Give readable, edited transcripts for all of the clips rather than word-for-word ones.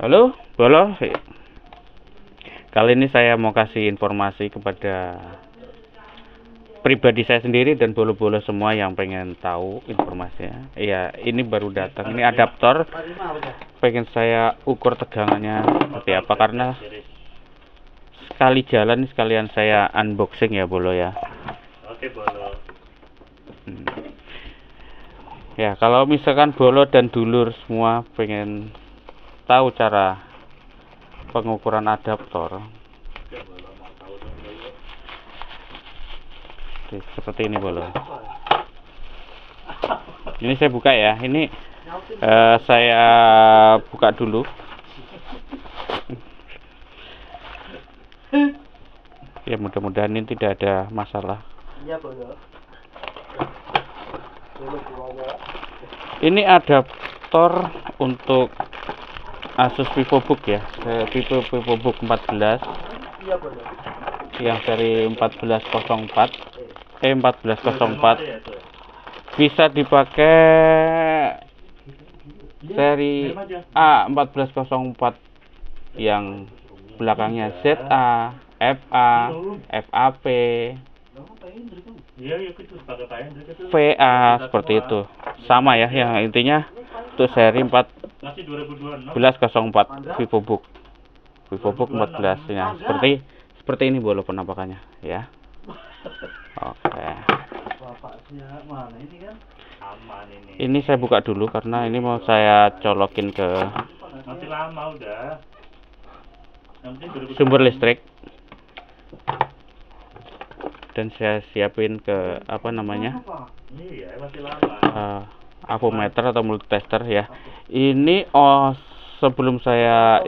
Halo, Bolo. Kali ini saya mau kasih informasi kepada pribadi saya sendiri dan bolo-bolo semua yang pengen tahu informasinya. Iya, ini baru datang. Ini adaptor. Pengen saya ukur tegangannya seperti apa, karena sekali jalan sekalian saya unboxing ya, Bolo ya. Oke, Bolo. Ya, kalau misalkan Bolo dan dulur semua pengen tahu cara pengukuran adaptor, oke, seperti ini, Bolo. Ini saya buka ya. Ini saya buka dulu. Ya, mudah-mudahan ini tidak ada masalah. Iya, Bolo. Ini adaptor untuk Asus VivoBook ya, VivoBook 14 Iya, Bolo. yang seri 1404 bisa dipakai seri A1404 yang belakangnya ZA, FA, FAP, VA, seperti itu. Sama ya, yang intinya untuk seri 1404 VivoBook 14 ya. Seperti ini, Bolo, penampakannya ya. Oke. Ini saya buka dulu karena ini mau saya colokin ke sumber listrik, dan saya siapin ke apa namanya, avometer atau multitester ya. Ini sebelum saya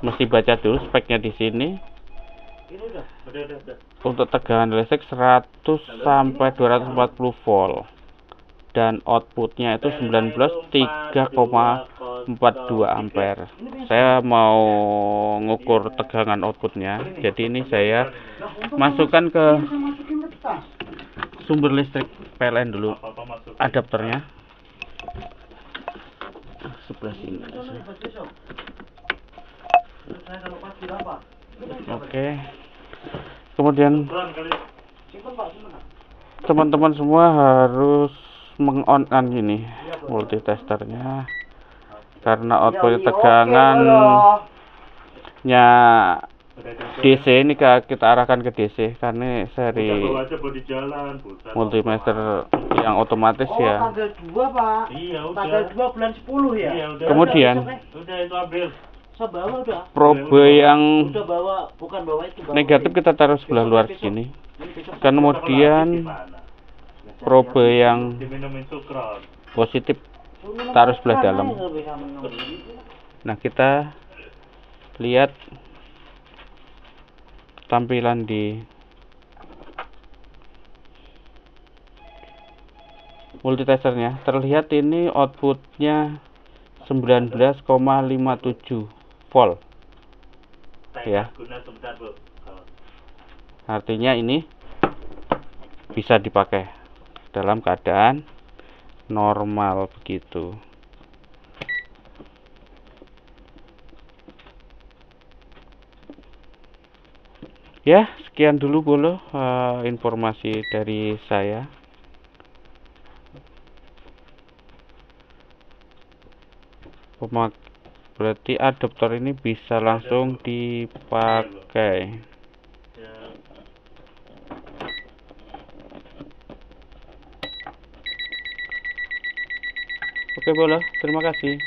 mesti baca dulu speknya di sini. Untuk tegangan listrik 100 sampai 240 volt dan outputnya itu 19,3,42 ampere. Saya mau ngukur tegangan outputnya, jadi ini saya masukkan ke sumber listrik PLN dulu adapternya sebelah sini. Oke. Kemudian teman-teman semua harus meng-on-kan ini multitesternya, karena output tegangannya DC ini kita arahkan ke DC karena seri multimeter yang otomatis ya. Tanggal 2, Pak. Iya, udah. Tanggal 2 bulan 10 ya. Iya, udah. Kemudian udah itu ambil. Bawa udah. Probe yang udah bawa, bukan bawa itu, bawa negatif kita taruh sebelah luar sini. Kemudian probe yang positif taruh sebelah dalam. Nah, kita lihat tampilan di multitesternya. Terlihat ini outputnya 19,57 volt ya. Artinya ini bisa dipakai dalam keadaan normal begitu. Ya, sekian dulu, Bolo, informasi dari saya. Berarti adaptor ini bisa langsung dipakai. Oke, Bolo, terima kasih.